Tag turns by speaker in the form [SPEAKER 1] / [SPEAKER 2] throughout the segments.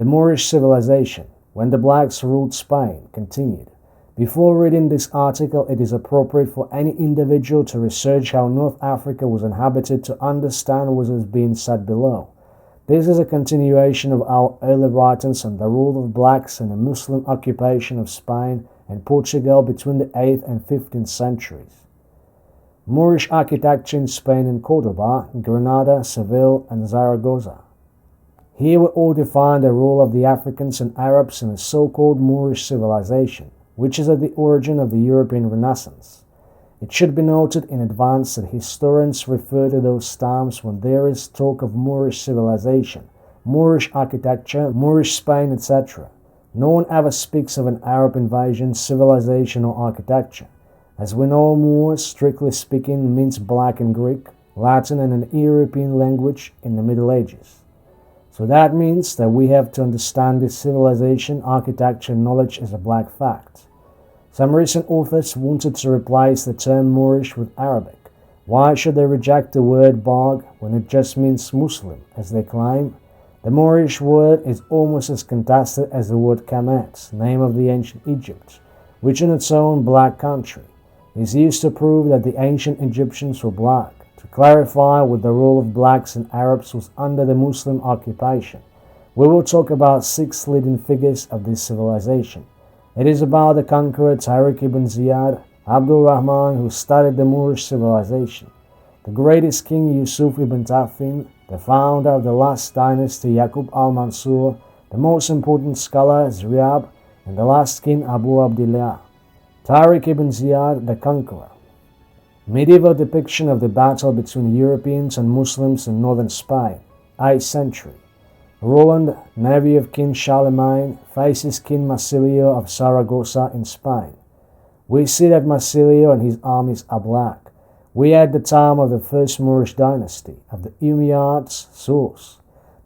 [SPEAKER 1] The Moorish civilization, when the blacks ruled Spain, continued. Before reading this article, it is appropriate for any individual to research how North Africa was inhabited to understand what is being said below. This is a continuation of our early writings on the rule of blacks and the Muslim occupation of Spain and Portugal between the 8th and 15th centuries. Moorish architecture in Spain and Cordoba, Granada, Seville, and Zaragoza. Here we all define the role of the Africans and Arabs in the so-called Moorish civilization, which is at the origin of the European Renaissance. It should be noted in advance that historians refer to those times when there is talk of Moorish civilization, Moorish architecture, Moorish Spain, etc. No one ever speaks of an Arab invasion, civilization, or architecture. As we know, Moors, strictly speaking, means black in Greek, Latin, and an European language in the Middle Ages. So that means that we have to understand this civilization, architecture, and knowledge as a black fact. Some recent authors wanted to replace the term Moorish with Arabic. Why should they reject the word Barg when it just means Muslim, as they claim? The Moorish word is almost as contested as the word Kemet, name of the ancient Egypt, which in its own black country is used to prove that the ancient Egyptians were black. To clarify what the role of blacks and Arabs was under the Muslim occupation, we will talk about 6 leading figures of this civilization. It is about the conqueror Tariq ibn Ziyad, Abdul Rahman, who started the Moorish civilization, the greatest king Yusuf ibn Tafin, the founder of the last dynasty Yaqub al-Mansur, the most important scholar Ziyad, and the last king Abu Abdillah. Tariq ibn Ziyad, the conqueror. Medieval depiction of the battle between Europeans and Muslims in northern Spain, 8th century. Roland, nephew of King Charlemagne, faces King Marsilio of Saragossa in Spain. We see that Marsilio and his armies are black. We are at the time of the first Moorish dynasty, of the Umayyads. Source: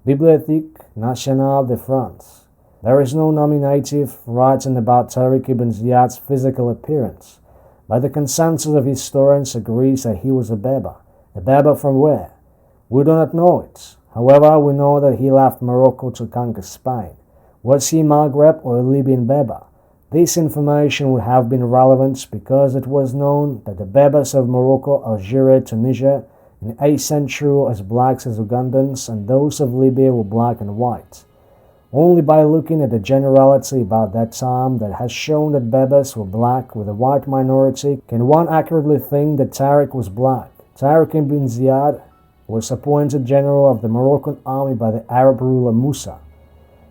[SPEAKER 1] Bibliothèque Nationale de France. There is no nominative writing about Tariq ibn Ziyad's physical appearance, but the consensus of historians agrees that he was a Berber. A Berber from where? We do not know it. However, we know that he left Morocco to conquer Spain. Was he Maghreb or a Libyan Berber? This information would have been relevant because it was known that the Berbers of Morocco, Algeria, Tunisia in the 8th century were as black as Ugandans, and those of Libya were black and white. Only by looking at the generality about that time that has shown that Berbers were black with a white minority can one accurately think that Tariq was black. Tariq ibn Ziyad was appointed general of the Moroccan army by the Arab ruler Musa.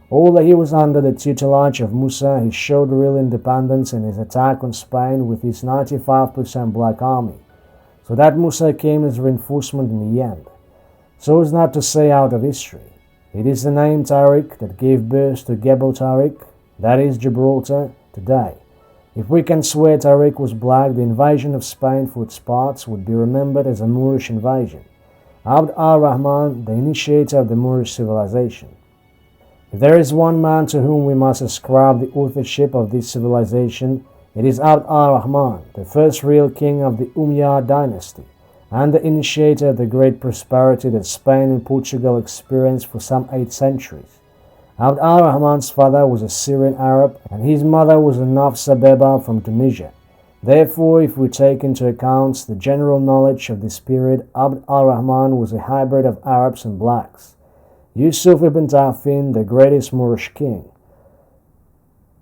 [SPEAKER 1] Although he was under the tutelage of Musa, he showed real independence in his attack on Spain with his 95% black army, so that Musa came as reinforcement in the end. So as not to say out of history. It is the name Tariq that gave birth to Gebel Tariq, that is Gibraltar, today. If we can swear Tariq was black, the invasion of Spain for its parts would be remembered as a Moorish invasion. Abd al-Rahman, the initiator of the Moorish civilization. If there is one man to whom we must ascribe the authorship of this civilization, it is Abd al-Rahman, the first real king of the Umayyad dynasty, and the initiator of the great prosperity that Spain and Portugal experienced for some 8 centuries. Abd al-Rahman's father was a Syrian Arab, and his mother was a Nafsa Berber from Tunisia. Therefore, if we take into account the general knowledge of this period, Abd al-Rahman was a hybrid of Arabs and blacks. Yusuf ibn Tafin, the greatest Moorish king.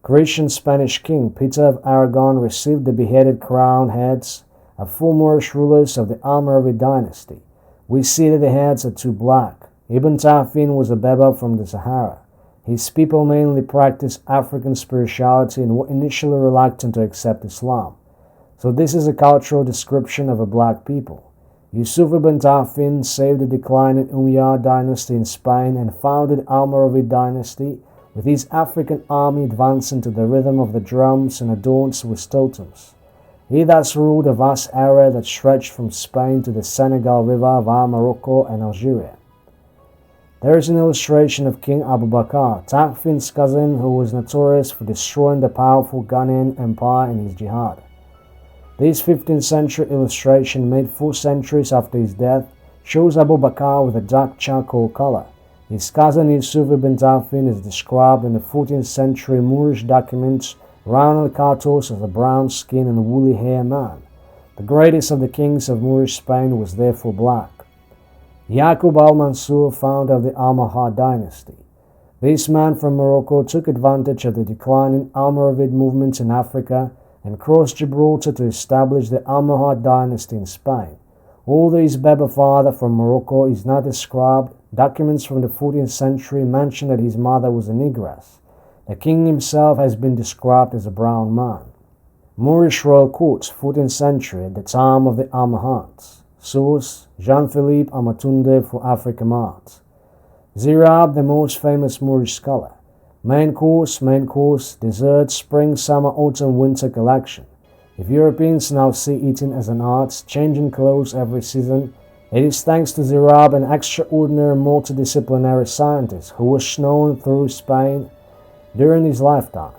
[SPEAKER 1] Christian Spanish king Peter of Aragon received the beheaded crown heads of 4 Moorish rulers of the Almoravid dynasty. We see that the heads are too black. Ibn Tafin was a Berber from the Sahara. His people mainly practiced African spirituality and were initially reluctant to accept Islam. So this is a cultural description of a black people. Yusuf ibn Tafin saved the declining Umayyad dynasty in Spain and founded Almoravid dynasty, with his African army advancing to the rhythm of the drums and adorned with totems. He thus ruled a vast area that stretched from Spain to the Senegal River via Morocco and Algeria. There is an illustration of King Abu Bakr, Tafin's cousin, who was notorious for destroying the powerful Ghanaian empire in his jihad. This 15th century illustration, made 4 centuries after his death, shows Abu Bakr with a dark charcoal color. His cousin Yusuf ibn Tafin is described in the 14th century Moorish documents round the cartos as a brown skin and woolly hair man. The greatest of the kings of Moorish Spain was therefore black. Yaqub al-Mansur, founder of the Almohad dynasty. This man from Morocco took advantage of the declining Almoravid movement in Africa and crossed Gibraltar to establish the Almohad dynasty in Spain. Although his Berber father from Morocco is not described, documents from the 14th century mention that his mother was a negress. The king himself has been described as a brown man. Moorish royal courts, 14th century, at the time of the Almohads. Source: Jean-Philippe Amatunde for Africa Mart. Zirab, the most famous Moorish scholar. Main course, dessert, spring, summer, autumn, winter collection. If Europeans now see eating as an art, changing clothes every season, it is thanks to Zirab, an extraordinary multidisciplinary scientist who was known through Spain during his lifetime.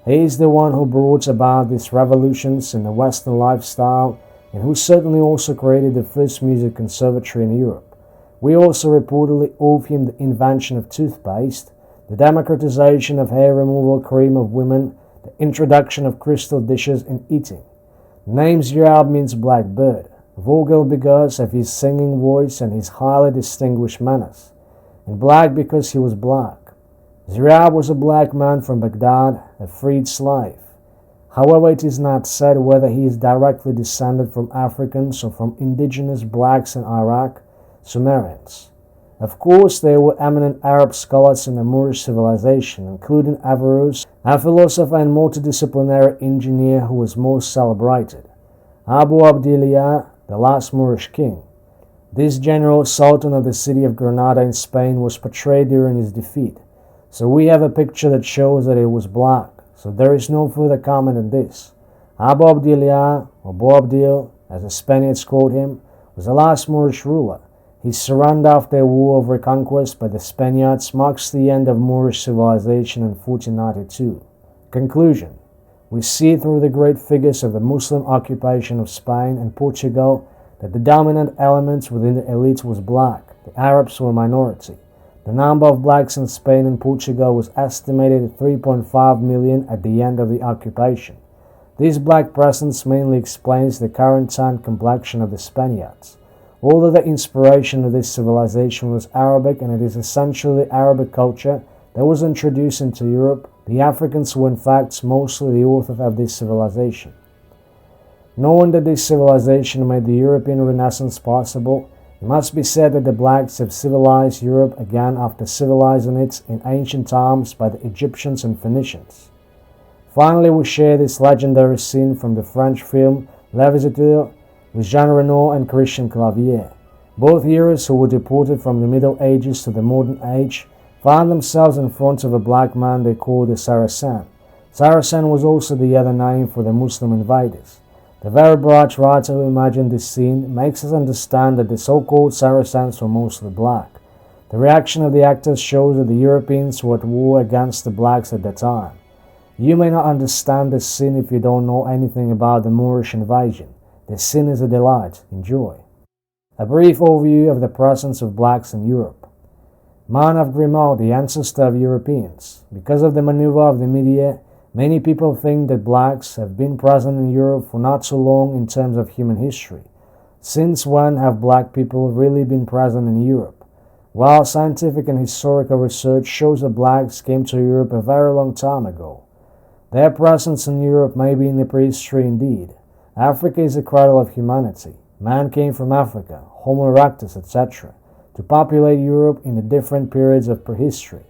[SPEAKER 1] He is the one who brought about these revolutions in the Western lifestyle and who certainly also created the first music conservatory in Europe. We also reportedly owe him the invention of toothpaste, the democratization of hair removal cream of women, the introduction of crystal dishes in eating. The name Zirab means black bird, vocal because of his singing voice and his highly distinguished manners, and black because he was black. Zirab was a black man from Baghdad, a freed slave. However, it is not said whether he is directly descended from Africans or from indigenous blacks in Iraq, Sumerians. Of course, there were eminent Arab scholars in the Moorish civilization, including Averroes, a philosopher and multidisciplinary engineer who was most celebrated. Abu Abdillah, the last Moorish king. This general sultan of the city of Granada in Spain was portrayed during his defeat. So we have a picture that shows that it was black. So there is no further comment on this. Abu Abdillah, or Boabdil, as the Spaniards called him, was the last Moorish ruler. His surrender after a war of reconquest by the Spaniards marks the end of Moorish civilization in 1492. Conclusion. We see through the great figures of the Muslim occupation of Spain and Portugal that the dominant element within the elite was black. The Arabs were a minority. The number of blacks in Spain and Portugal was estimated at 3.5 million at the end of the occupation. This black presence mainly explains the current tan complexion of the Spaniards. Although the inspiration of this civilization was Arabic and it is essentially Arabic culture that was introduced into Europe, the Africans were in fact mostly the author of this civilization. Knowing that this civilization made the European Renaissance possible, it must be said that the blacks have civilized Europe again after civilizing it in ancient times by the Egyptians and Phoenicians. Finally, we share this legendary scene from the French film Le Visiteur with Jean Reno and Christian Clavier. Both heroes who were deported from the Middle Ages to the modern age found themselves in front of a black man they called the Saracen. Saracen was also the other name for the Muslim invaders. The very bright writer who imagined this scene makes us understand that the so-called Saracens were mostly black. The reaction of the actors shows that the Europeans were at war against the blacks at that time. You may not understand this scene if you don't know anything about the Moorish invasion. The scene is a delight. Enjoy. A brief overview of the presence of blacks in Europe. Man of Grimaldi, ancestor of Europeans. Because of the maneuver of the media, many people think that blacks have been present in Europe for not so long in terms of human history. Since when have black people really been present in Europe? While scientific and historical research shows that blacks came to Europe a very long time ago. Their presence in Europe may be in the prehistory indeed. Africa is the cradle of humanity. Man came from Africa, Homo erectus, etc., to populate Europe in the different periods of prehistory.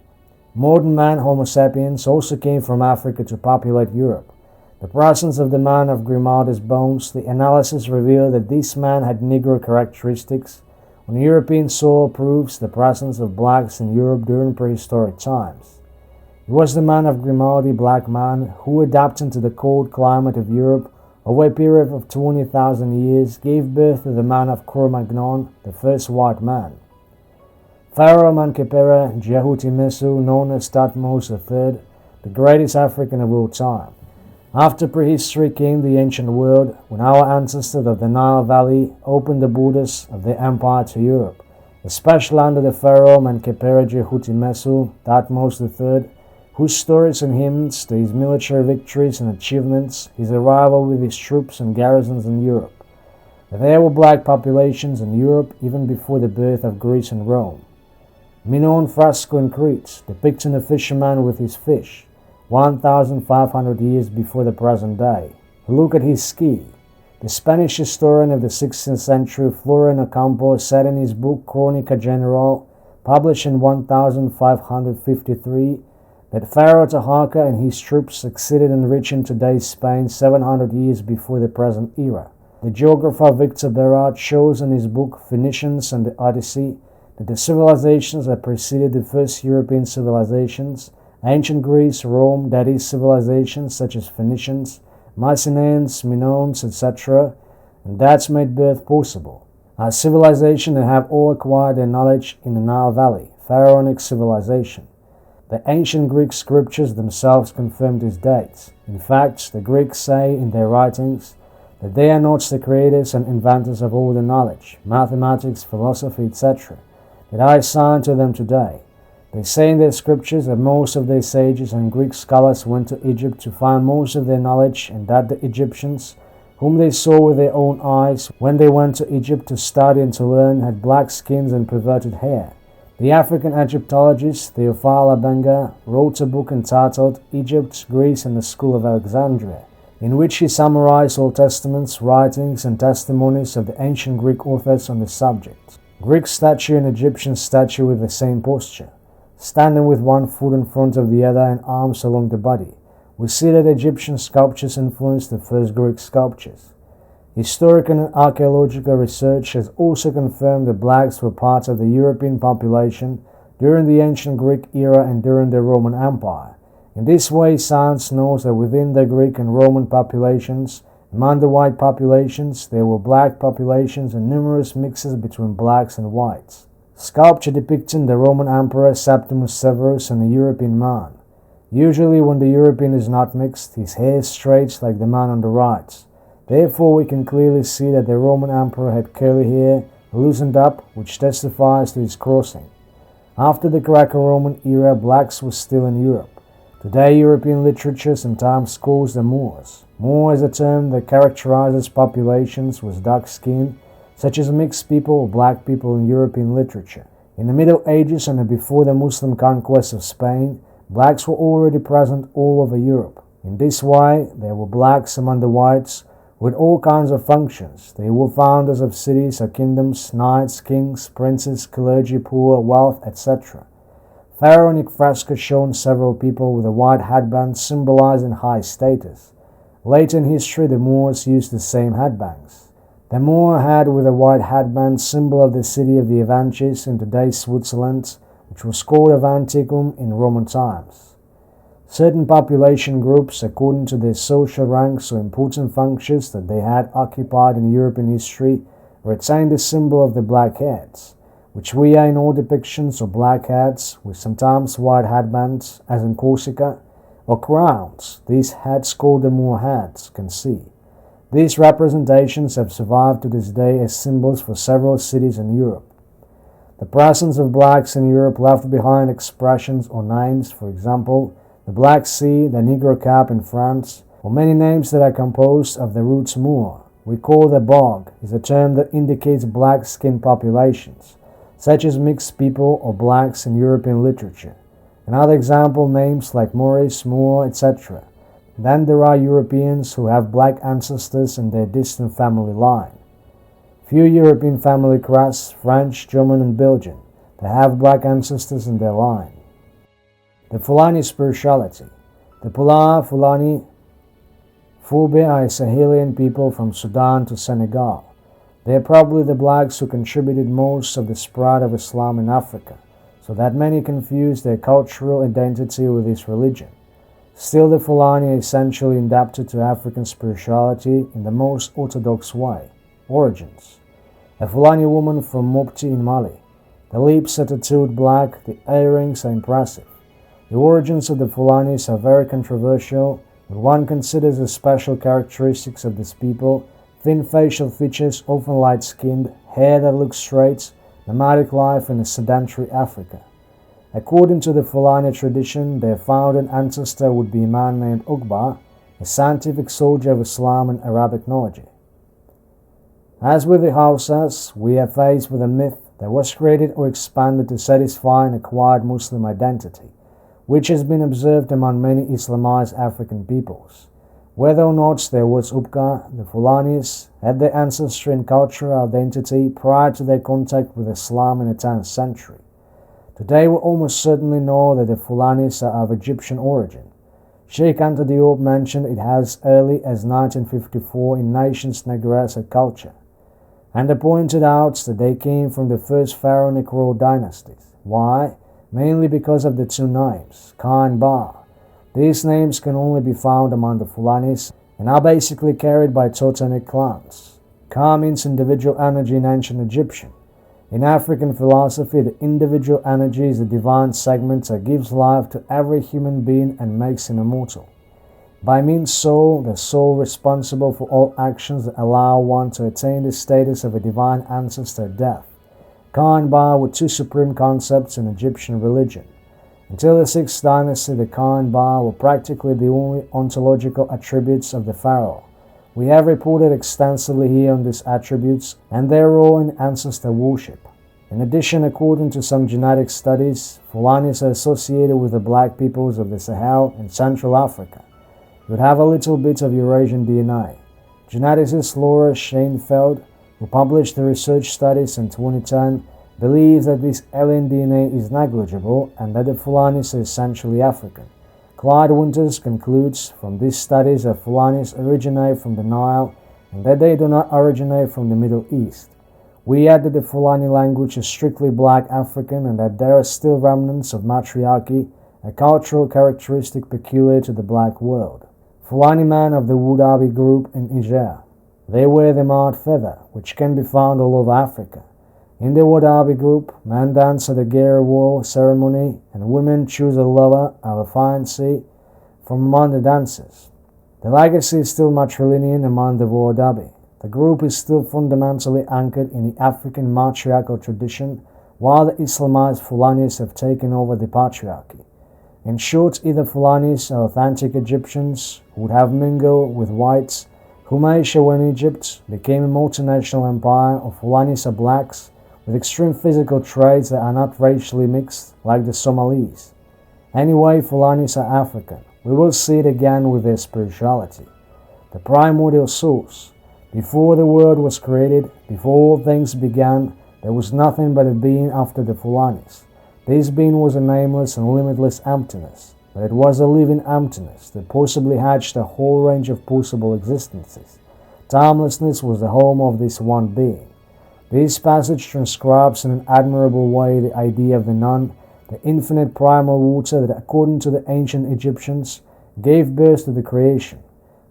[SPEAKER 1] Modern man, Homo sapiens, also came from Africa to populate Europe. The presence of the man of Grimaldi's bones, the analysis revealed that this man had Negro characteristics. On European soil proves the presence of blacks in Europe during prehistoric times. It was the man of Grimaldi, black man, who adapting to the cold climate of Europe over a period of 20,000 years, gave birth to the man of Cro-Magnon, the first white man. Pharaoh Menkheperre Jehuti Mesu, known as Thutmose III, the greatest African of all time. After prehistory came the ancient world, when our ancestors of the Nile Valley opened the borders of their empire to Europe. especially under the pharaoh Menkaperere Hutimesu, Thutmose III, whose stories and hymns to his military victories and achievements, his arrival with his troops and garrisons in Europe. There were black populations in Europe even before the birth of Greece and Rome. Minoan fresco in Crete, depicting a fisherman with his fish, 1,500 years before the present day. Look at his ski. The Spanish historian of the 16th century Florian Ocampo said in his book Crónica General, published in 1553, that Pharaoh Taharqa and his troops succeeded in reaching today's Spain 700 years before the present era. The geographer Victor Berat shows in his book Phoenicians and the Odyssey that the civilizations that preceded the first European civilizations, ancient Greece, Rome, that is, civilizations such as Phoenicians, Mycenaeans, Minoans, etc., and that's made birth possible. Our civilization that have all acquired their knowledge in the Nile Valley, pharaonic civilization. The ancient Greek scriptures themselves confirm these dates. In fact, the Greeks say in their writings that they are not the creators and inventors of all the knowledge, mathematics, philosophy, etc., that are assigned to them today. They say in their scriptures that most of their sages and Greek scholars went to Egypt to find most of their knowledge, and that the Egyptians, whom they saw with their own eyes when they went to Egypt to study and to learn, had black skins and perverted hair. The African Egyptologist Theophile Abenga wrote a book entitled Egypt, Greece and the School of Alexandria, in which he summarized Old Testament's writings and testimonies of the ancient Greek authors on the subject. Greek statue and Egyptian statue with the same posture, standing with one foot in front of the other and arms along the body. We see that Egyptian sculptures influenced the first Greek sculptures. Historical and archaeological research has also confirmed that blacks were part of the European population during the ancient Greek era and during the Roman Empire. In this way, science knows that within the Greek and Roman populations, among the white populations, there were black populations and numerous mixes between blacks and whites. Sculpture depicting the Roman Emperor Septimus Severus and a European man. Usually when the European is not mixed, his hair is straight like the man on the right. Therefore we can clearly see that the Roman Emperor had curly hair, loosened up, which testifies to his crossing. After the Greco-Roman era, blacks were still in Europe. Today European literature sometimes calls them Moors. Moor is a term that characterizes populations with dark skin, such as mixed people or black people in European literature. In the Middle Ages and before the Muslim conquest of Spain, blacks were already present all over Europe. In this way, there were blacks among the whites with all kinds of functions. They were founders of cities or kingdoms, knights, kings, princes, clergy, poor, wealth, etc. Pharaonic frescoes shown several people with a white headband symbolizing high status. Later in history, the Moors used the same headbands. The Moor had with a white headband symbol of the city of the Avanches in today's Switzerland, which was called Avanticum in Roman times. Certain population groups, according to their social ranks or important functions that they had occupied in European history, retained the symbol of the black heads, which we are in all depictions of black heads with sometimes white headbands, as in Corsica, or crowns. These heads, called the Moor heads, can see. These representations have survived to this day as symbols for several cities in Europe. The presence of blacks in Europe left behind expressions or names, for example, the Black Sea, the Negro Cap in France, or many names that are composed of the roots Moor. We call the bog is a term that indicates black-skinned populations, such as mixed people or blacks in European literature. Another example, names like Maurice, Moor, etc. Then there are Europeans who have black ancestors in their distant family line. Few European family crests, French, German and Belgian, that have black ancestors in their line. The Fulani spirituality. The Fulani Fulbe are a Sahelian people from Sudan to Senegal. They are probably the blacks who contributed most of the spread of Islam in Africa, so that many confuse their cultural identity with this religion. Still, the Fulani are essentially adapted to African spirituality in the most orthodox way. Origins. A Fulani woman from Mopti in Mali. The lips are tattooed black, the earrings are impressive. The origins of the Fulanis are very controversial, but one considers the special characteristics of these people: thin facial features, often light-skinned, hair that looks straight, nomadic life in a sedentary Africa. According to the Fulani tradition, their founding ancestor would be a man named Uqba, a scientific soldier of Islam and Arabic knowledge. As with the Hausas, we are faced with a myth that was created or expanded to satisfy an acquired Muslim identity, which has been observed among many Islamized African peoples. Whether or not there was Uqba, the Fulanis had their ancestry and cultural identity prior to their contact with Islam in the 10th century. Today we almost certainly know that the Fulanis are of Egyptian origin. Sheikh Anta Diop mentioned it as early as 1954 in Nations Negressa culture, and they pointed out that they came from the first pharaonic royal dynasties. Why? Mainly because of the two names, Ka and Ba. These names can only be found among the Fulanis and are basically carried by totemic clans. Ka means individual energy in ancient Egyptian. In African philosophy, the individual energy is the divine segment that gives life to every human being and makes him immortal. By means soul, the soul responsible for all actions that allow one to attain the status of a divine ancestor at death. Ka and Ba were two supreme concepts in Egyptian religion. Until the 6th dynasty, the Ka and Ba were practically the only ontological attributes of the pharaoh. We have reported extensively here on these attributes and their role in ancestor worship. In addition, according to some genetic studies, Fulanis are associated with the black peoples of the Sahel and Central Africa. You would have a little bit of Eurasian DNA. Geneticist Laura Schoenfeld, who published the research studies in 2010, believes that this alien DNA is negligible and that the Fulanis are essentially African. Clyde Winters concludes from these studies that Fulanis originate from the Nile and that they do not originate from the Middle East. We add that the Fulani language is strictly black African and that there are still remnants of matriarchy, a cultural characteristic peculiar to the black world. Fulani men of the Wodaabe group in Niger. They wear the mud feather, which can be found all over Africa. In the Wodaabe group, men dance at the Gere War ceremony and women choose a lover of a fiancé from among the dancers. The legacy is still matrilineal among the Wodaabe. The group is still fundamentally anchored in the African matriarchal tradition, while the Islamized Fulanis have taken over the patriarchy. In short, either Fulanis are authentic Egyptians who would have mingled with whites, whom Asia when Egypt became a multinational empire, or Fulanis are blacks with extreme physical traits that are not racially mixed like the Somalis. Anyway, Fulanis are African. We will see it again with their spirituality. The primordial source. Before the world was created, before all things began, there was nothing but a being after the Fulanis. This being was a nameless and limitless emptiness, but it was a living emptiness that possibly hatched a whole range of possible existences. Timelessness was the home of this one being. This passage transcribes in an admirable way the idea of the Nun, the infinite primal water that, according to the ancient Egyptians, gave birth to the creation.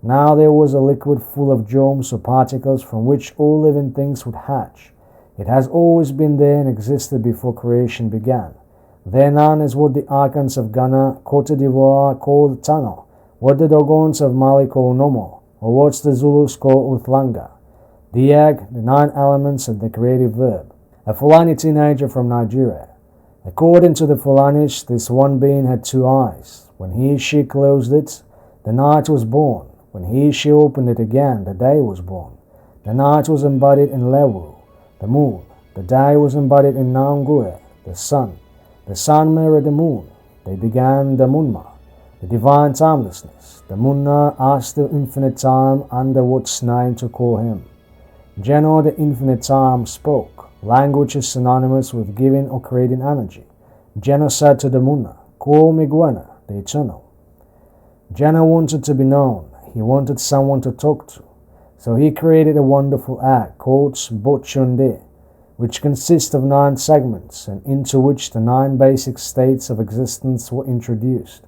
[SPEAKER 1] Now there was a liquid full of germs or particles from which all living things would hatch. It has always been there and existed before creation began. Their Nun is what the Archons of Ghana, Cote d'Ivoire call the Tano, what the Dogons of Mali call Nomo, or what the Zulus call Uthlanga. The egg, the 9 elements of the creative verb. A Fulani teenager from Nigeria. According to the Fulanis, this one being had 2 eyes. When he/she closed it, the night was born. When he/she opened it again, the day was born. The night was embodied in Lewu, the moon. The day was embodied in Naungue, the sun. The sun mirrored the moon. They began the Munma, the divine timelessness. The Munna asked the infinite time under what's name to call him. Geno, the infinite time, spoke. Language is synonymous with giving or creating energy. Geno said to the Munna, "Call me Gwena, the eternal." Geno wanted to be known. He wanted someone to talk to. So he created a wonderful act called Bochunde, which consists of 9 segments and into which the 9 basic states of existence were introduced.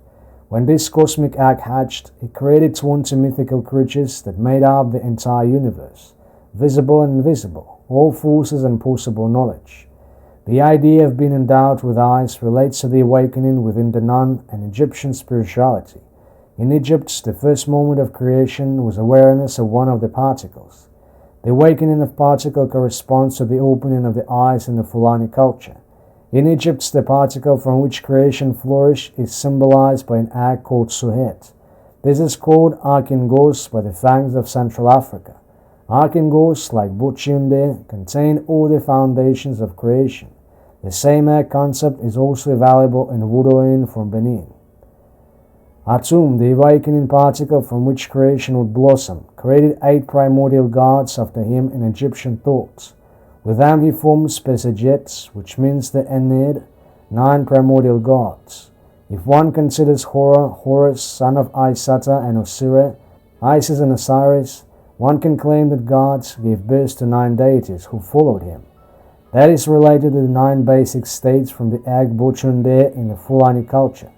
[SPEAKER 1] When this cosmic act hatched, it created 20 mythical creatures that made up the entire universe, visible and invisible, all forces and possible knowledge. The idea of being endowed with eyes relates to the awakening within the Nun and Egyptian spirituality. In Egypt, the first moment of creation was awareness of one of the particles. The awakening of particle corresponds to the opening of the eyes in the Fulani culture. In Egypt, the particle from which creation flourished is symbolized by an egg called suhet. This is called Arkingos by the Fangs of Central Africa. Arkingos, like Bochunde, contain all the foundations of creation. The same egg concept is also available in Wudoin from Benin. Atum, the awakening particle from which creation would blossom, created 8 primordial gods after him in Egyptian thoughts. With them he forms Pesajets, which means the Ened, 9 primordial gods. If one considers Horus, son of Isata and Osire, Isis and Osiris, one can claim that gods gave birth to 9 deities who followed him. That is related to the 9 basic states from the egg Bochunde in the Fulani culture.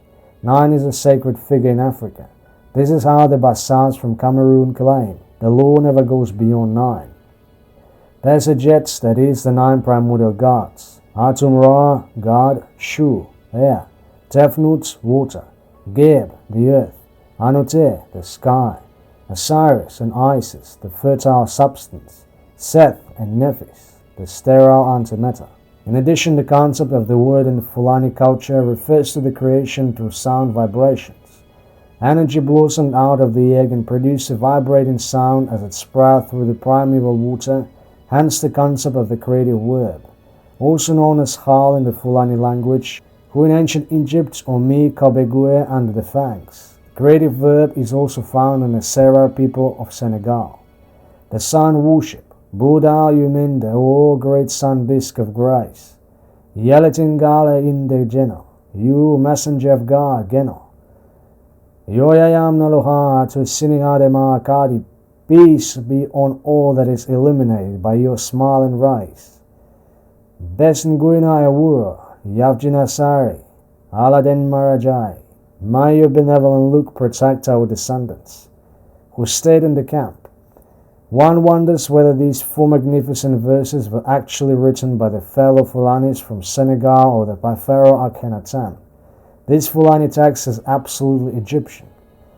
[SPEAKER 1] 9 is a sacred figure in Africa. This is how the Bassas from Cameroon claim. The law never goes beyond 9. Pesajets, that is the 9 primordial gods. Atum Ra, God, Shu, air. Tefnut, water. Geb, the earth. Anote, the sky. Osiris and Isis, the fertile substance. Seth and Nephis, the sterile antimatter. In addition, the concept of the word in the Fulani culture refers to the creation through sound vibrations. Energy blossomed out of the egg and produced a vibrating sound as it sprouted through the primeval water, hence the concept of the creative verb. Also known as Hal in the Fulani language, who in ancient Egypt or Mi Kabegue under the Fangs. The creative verb is also found in the Serra people of Senegal. The sun worship. Buddha Uminde, O great sun disk of grace. Yeletingale inde Geno, you messenger of God, Geno. Yoyayam Naloha to Sinihadema Akadi, peace be on all that is illuminated by your smiling rays. Besenguina Awura, Yavjina Sari, Aladdin Marajai, may your benevolent look protect our descendants, who stayed in the camp. One wonders whether these 4 magnificent verses were actually written by the fellow Fulanis from Senegal or by Pharaoh Akhenaten. This Fulani text is absolutely Egyptian.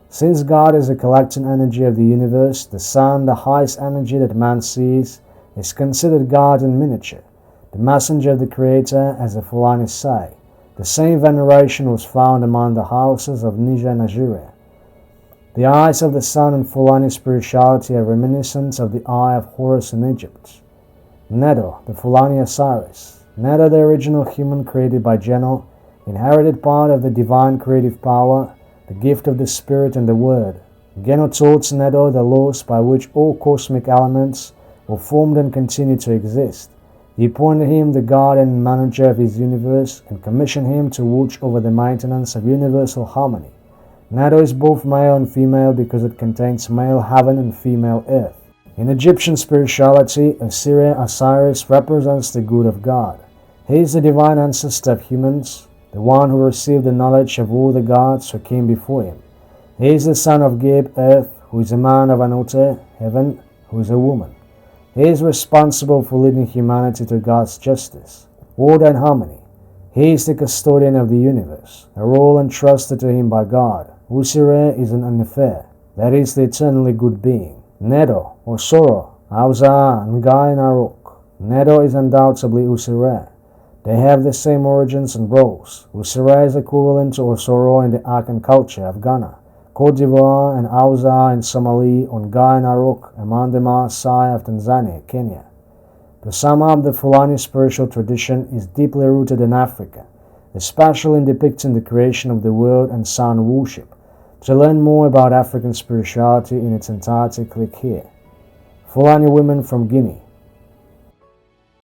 [SPEAKER 1] Since God is the collecting energy of the universe, the sun, the highest energy that man sees, is considered God in miniature, the messenger of the Creator, as the Fulani say. The same veneration was found among the houses of Niger, Nigeria. The eyes of the sun in Fulani spirituality are reminiscent of the eye of Horus in Egypt. Neddo, the Fulani Osiris. Neddo, the original human created by Geno, inherited part of the divine creative power, the gift of the spirit and the word. Geno taught Neddo the laws by which all cosmic elements were formed and continue to exist. He appointed him the guardian and manager of his universe and commissioned him to watch over the maintenance of universal harmony. Neddo is both male and female because it contains male heaven and female earth. In Egyptian spirituality, Osiris represents the good of God. He is the divine ancestor of humans, the one who received the knowledge of all the gods who came before him. He is the son of Geb, earth, who is a man of Anote, heaven, who is a woman. He is responsible for leading humanity to God's justice, order and harmony. He is the custodian of the universe, a role entrusted to him by God. Usire is an Anefer, that is the eternally good being. Neddo, or Soro, Auza, Ngai Narok. Neddo is undoubtedly Usire. They have the same origins and roles. Usire is equivalent to Osoro in the Akan culture of Ghana, Cote d'Ivoire, and Auza in Somali, Ngai Narok, among the Maasai of Tanzania, Kenya. To sum up, the Fulani spiritual tradition is deeply rooted in Africa, especially in depicting the creation of the world and sun worship. To learn more about African spirituality in its entirety, click here. Fulani women from Guinea.